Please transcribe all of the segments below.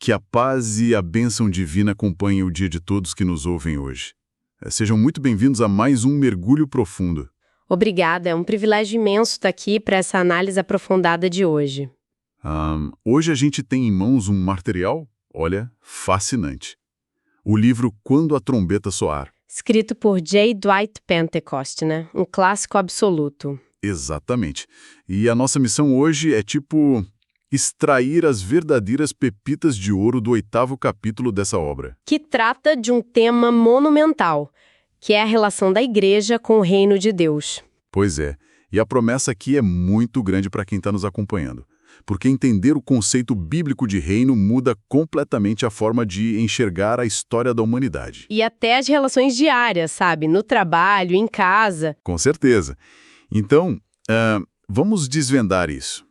Que a paz e a bênção divina acompanhem o dia de todos que nos ouvem hoje. Sejam muito bem-vindos a mais um Mergulho Profundo. Obrigada, é um privilégio imenso estar aqui para essa análise aprofundada de hoje. Hoje a gente tem em mãos um material, olha, fascinante. O livro Quando a Trombeta Soar. Escrito por J. Dwight Pentecost, né? Um clássico absoluto. Exatamente. E a nossa missão hoje é extrair as verdadeiras pepitas de ouro do 8º capítulo dessa obra. Que trata de um tema monumental, que é a relação da igreja com o reino de Deus. Pois é, e a promessa aqui é muito grande para quem está nos acompanhando, porque entender o conceito bíblico de reino muda completamente a forma de enxergar a história da humanidade. E até as relações diárias, sabe? No trabalho, em casa. Com certeza. Então, vamos desvendar isso.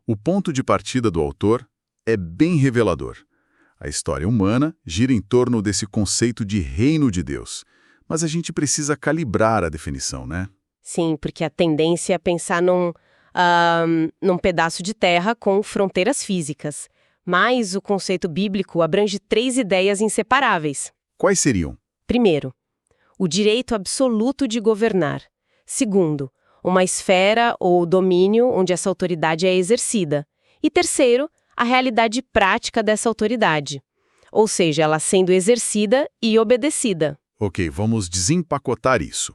O ponto de partida do autor é bem revelador. A história humana gira em torno desse conceito de reino de Deus. Mas a gente precisa calibrar a definição, né? Sim, porque a tendência é pensar num pedaço de terra com fronteiras físicas. Mas o conceito bíblico abrange 3 ideias inseparáveis. Quais seriam? Primeiro, o direito absoluto de governar. Segundo, uma esfera ou domínio onde essa autoridade é exercida. E terceiro, a realidade prática dessa autoridade. Ou seja, ela sendo exercida e obedecida. Ok, vamos desempacotar isso.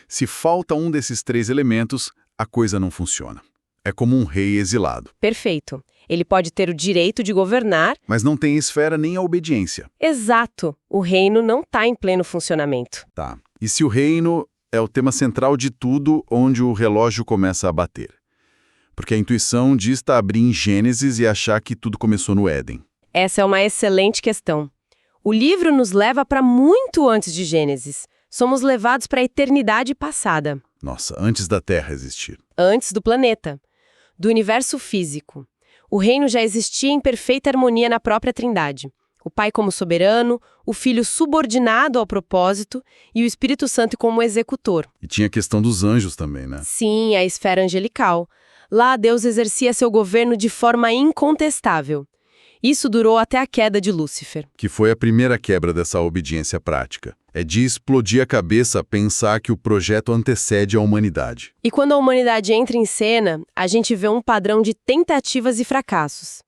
Se falta um desses 3 elementos, a coisa não funciona. É como um rei exilado. Perfeito. Ele pode ter o direito de governar, mas não tem esfera nem a obediência. Exato. O reino não está em pleno funcionamento. Tá. E se o reino é o tema central de tudo, onde o relógio começa a bater? Porque a intuição diz abrir em Gênesis e achar que tudo começou no Éden. Essa é uma excelente questão. O livro nos leva para muito antes de Gênesis. Somos levados para a eternidade passada. Nossa, antes da Terra existir. Antes do planeta. Do universo físico. O reino já existia em perfeita harmonia na própria Trindade. O Pai como soberano, o Filho subordinado ao propósito e o Espírito Santo como executor. E tinha a questão dos anjos também, né? Sim, a esfera angelical. Lá Deus exercia seu governo de forma incontestável. Isso durou até a queda de Lúcifer. Que foi a primeira quebra dessa obediência prática. É de explodir a cabeça pensar que o projeto antecede a humanidade. E quando a humanidade entra em cena, a gente vê um padrão de tentativas e fracassos.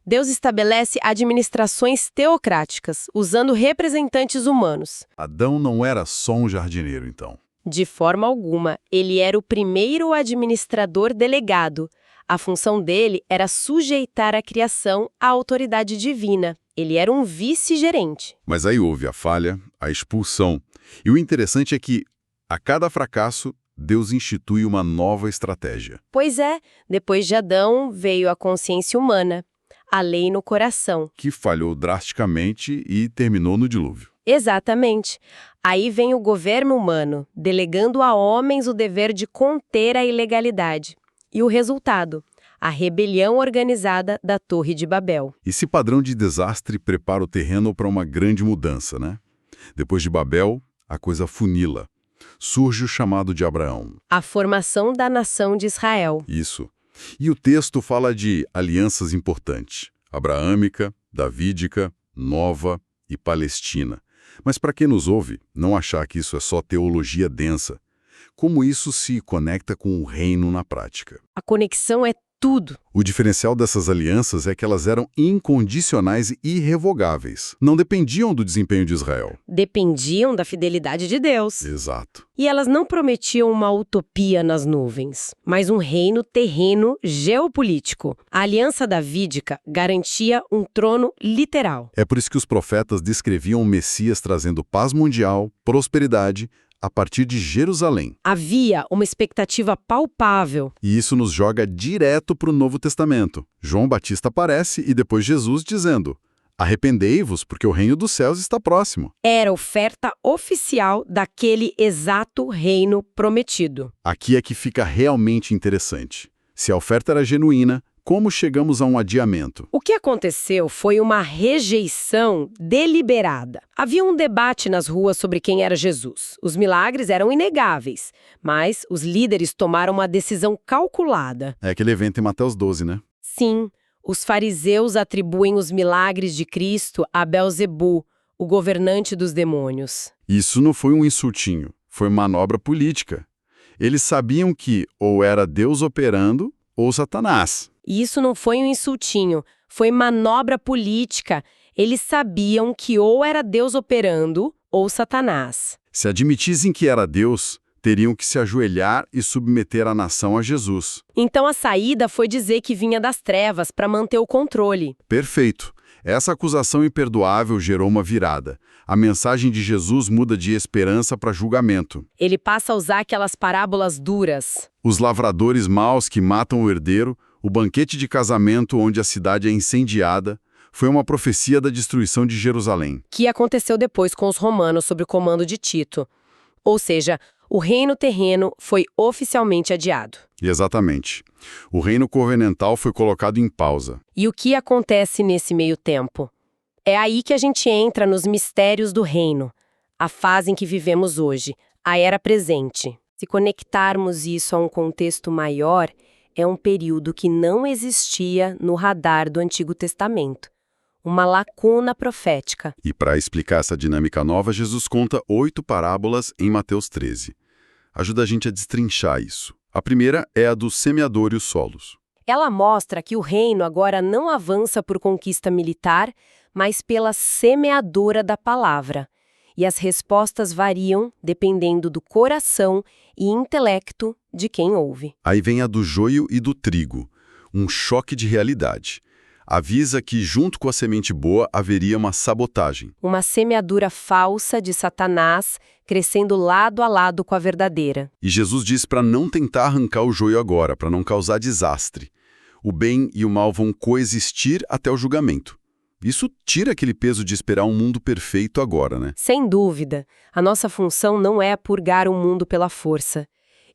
Deus estabelece administrações teocráticas, usando representantes humanos. Adão não era só um jardineiro, então. De forma alguma, ele era o primeiro administrador delegado. A função dele era sujeitar a criação à autoridade divina. Ele era um vice-gerente. Mas aí houve a falha, a expulsão. E o interessante é que, a cada fracasso, Deus institui uma nova estratégia. Pois é, depois de Adão veio a consciência humana, a lei no coração. Que falhou drasticamente e terminou no dilúvio. Exatamente. Aí vem o governo humano, delegando a homens o dever de conter a ilegalidade. E o resultado? A rebelião organizada da Torre de Babel. Esse padrão de desastre prepara o terreno para uma grande mudança, né? Depois de Babel, a coisa funila. Surge o chamado de Abraão. A formação da nação de Israel. Isso. E o texto fala de alianças importantes. Abraâmica, davídica, nova e palestina. Mas para quem nos ouve, não achar que isso é só teologia densa. Como isso se conecta com o reino na prática? A conexão é tudo. O diferencial dessas alianças é que elas eram incondicionais e irrevogáveis. Não dependiam do desempenho de Israel. Dependiam da fidelidade de Deus. Exato. E elas não prometiam uma utopia nas nuvens, mas um reino terreno geopolítico. A aliança davídica garantia um trono literal. É por isso que os profetas descreviam o Messias trazendo paz mundial, prosperidade, a partir de Jerusalém. Havia uma expectativa palpável. E isso nos joga direto para o Novo Testamento. João Batista aparece e depois Jesus dizendo: arrependei-vos, porque o reino dos céus está próximo. Era a oferta oficial daquele exato reino prometido. Aqui é que fica realmente interessante. Se a oferta era genuína, como chegamos a um adiamento? O que aconteceu foi uma rejeição deliberada. Havia um debate nas ruas sobre quem era Jesus. Os milagres eram inegáveis, mas os líderes tomaram uma decisão calculada. É aquele evento em Mateus 12, né? Sim, Os fariseus atribuem os milagres de Cristo a Belzebu, o governante dos demônios. Isso não foi um insultinho, foi manobra política. Eles sabiam que ou era Deus operando ou Satanás. E isso não foi um insultinho, foi manobra política. Eles sabiam que ou era Deus operando ou Satanás. Se admitissem que era Deus, teriam que se ajoelhar e submeter a nação a Jesus. Então a saída foi dizer que vinha das trevas para manter o controle. Perfeito. Essa acusação imperdoável gerou uma virada. A mensagem de Jesus muda de esperança para julgamento. Ele passa a usar aquelas parábolas duras. Os lavradores maus que matam o herdeiro, o banquete de casamento onde a cidade é incendiada, foi uma profecia da destruição de Jerusalém. Que aconteceu depois com os romanos sob o comando de Tito. Ou seja, o reino terreno foi oficialmente adiado. Exatamente. O reino covenantal foi colocado em pausa. E o que acontece nesse meio tempo? É aí que a gente entra nos mistérios do reino, a fase em que vivemos hoje, a era presente. Se conectarmos isso a um contexto maior, é um período que não existia no radar do Antigo Testamento. Uma lacuna profética. E para explicar essa dinâmica nova, Jesus conta 8 parábolas em Mateus 13. Ajuda a gente a destrinchar isso. A primeira é a do semeador e os solos. Ela mostra que o reino agora não avança por conquista militar, mas pela semeadora da palavra. E as respostas variam dependendo do coração e intelecto de quem ouve. Aí vem a do joio e do trigo, um choque de realidade. Avisa que, junto com a semente boa, haveria uma sabotagem. Uma semeadura falsa de Satanás, crescendo lado a lado com a verdadeira. E Jesus diz para não tentar arrancar o joio agora, para não causar desastre. O bem e o mal vão coexistir até o julgamento. Isso tira aquele peso de esperar um mundo perfeito agora, né? Sem dúvida, a nossa função não é purgar o mundo pela força.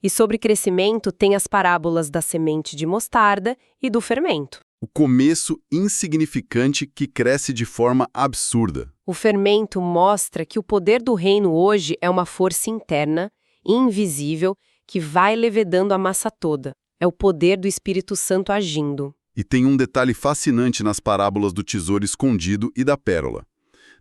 E sobre crescimento tem as parábolas da semente de mostarda e do fermento. O começo insignificante que cresce de forma absurda. O fermento mostra que o poder do reino hoje é uma força interna, invisível, que vai levedando a massa toda. É o poder do Espírito Santo agindo. E tem um detalhe fascinante nas parábolas do tesouro escondido e da pérola.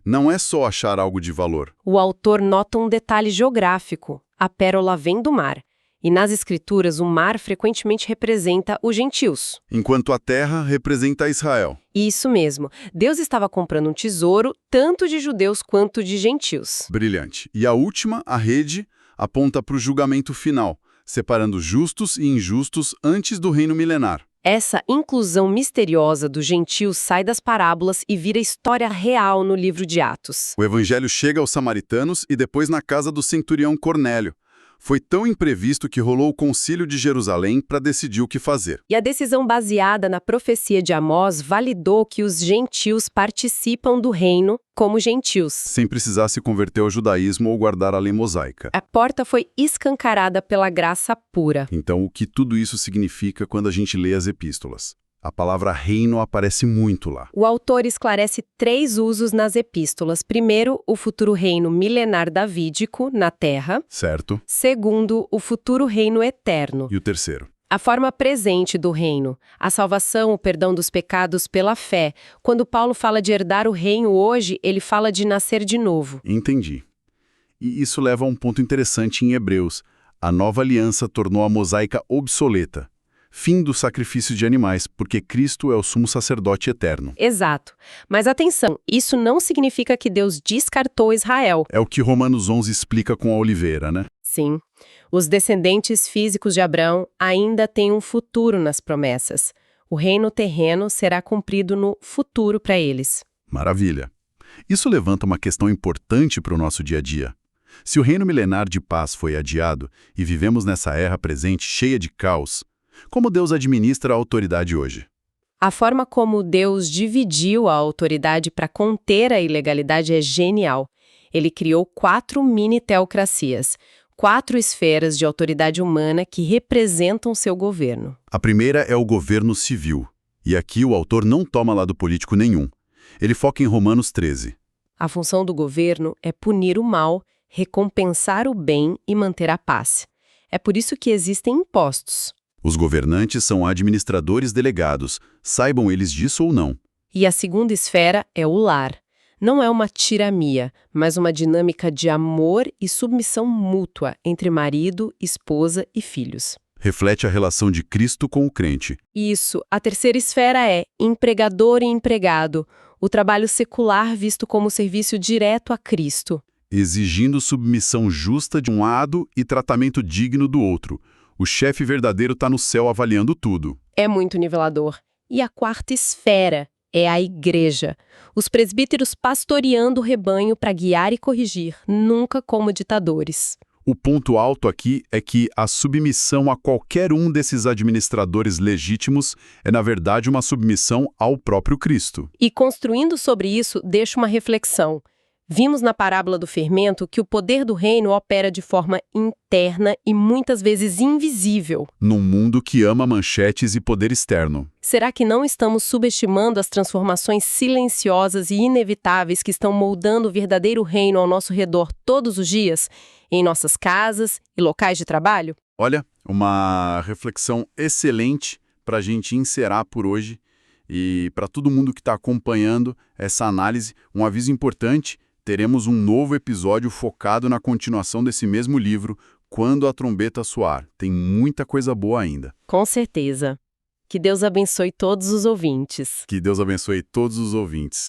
Não é só achar algo de valor. O autor nota um detalhe geográfico. A pérola vem do mar. E nas escrituras, o mar frequentemente representa os gentios. Enquanto a terra representa Israel. Isso mesmo. Deus estava comprando um tesouro tanto de judeus quanto de gentios. Brilhante. E a última, a rede, aponta para o julgamento final, separando justos e injustos antes do reino milenar. Essa inclusão misteriosa dos gentios sai das parábolas e vira história real no livro de Atos. O evangelho chega aos samaritanos e depois na casa do centurião Cornélio. Foi tão imprevisto que rolou o concílio de Jerusalém para decidir o que fazer. E a decisão baseada na profecia de Amós validou que os gentios participam do reino como gentios. Sem precisar se converter ao judaísmo ou guardar a lei mosaica. A porta foi escancarada pela graça pura. Então, o que tudo isso significa quando a gente lê as epístolas? A palavra reino aparece muito lá. O autor esclarece 3 usos nas epístolas. Primeiro, o futuro reino milenar davídico na terra. Certo. Segundo, o futuro reino eterno. E o terceiro? A forma presente do reino, a salvação, o perdão dos pecados pela fé. Quando Paulo fala de herdar o reino hoje, ele fala de nascer de novo. Entendi. E isso leva a um ponto interessante em Hebreus. A nova aliança tornou a mosaica obsoleta. Fim do sacrifício de animais, porque Cristo é o sumo sacerdote eterno. Exato. Mas atenção, isso não significa que Deus descartou Israel. É o que Romanos 11 explica com a oliveira, né? Sim. Os descendentes físicos de Abraão ainda têm um futuro nas promessas. O reino terreno será cumprido no futuro para eles. Maravilha. Isso levanta uma questão importante para o nosso dia a dia. Se o reino milenar de paz foi adiado e vivemos nessa era presente cheia de caos, como Deus administra a autoridade hoje? A forma como Deus dividiu a autoridade para conter a ilegalidade é genial. Ele criou 4 mini-teocracias, 4 esferas de autoridade humana que representam seu governo. A primeira é o governo civil. E aqui o autor não toma lado político nenhum. Ele foca em Romanos 13. A função do governo é punir o mal, recompensar o bem e manter a paz. É por isso que existem impostos. Os governantes são administradores delegados, saibam eles disso ou não. E a segunda esfera é o lar. Não é uma tiramia, mas uma dinâmica de amor e submissão mútua entre marido, esposa e filhos. Reflete a relação de Cristo com o crente. Isso. A terceira esfera é empregador e empregado, o trabalho secular visto como serviço direto a Cristo. Exigindo submissão justa de um lado e tratamento digno do outro. O chefe verdadeiro está no céu avaliando tudo. É muito nivelador. E a quarta esfera é a igreja. Os presbíteros pastoreando o rebanho para guiar e corrigir, nunca como ditadores. O ponto alto aqui é que a submissão a qualquer um desses administradores legítimos é, na verdade, uma submissão ao próprio Cristo. E construindo sobre isso, deixo uma reflexão. Vimos na parábola do fermento que o poder do reino opera de forma interna e muitas vezes invisível. Num mundo que ama manchetes e poder externo. Será que não estamos subestimando as transformações silenciosas e inevitáveis que estão moldando o verdadeiro reino ao nosso redor todos os dias, em nossas casas e locais de trabalho? Olha, uma reflexão excelente para a gente encerrar por hoje. E para todo mundo que está acompanhando essa análise, um aviso importante: teremos um novo episódio focado na continuação desse mesmo livro, Quando a Trombeta Soar. Tem muita coisa boa ainda. Com certeza. Que Deus abençoe todos os ouvintes. Que Deus abençoe todos os ouvintes.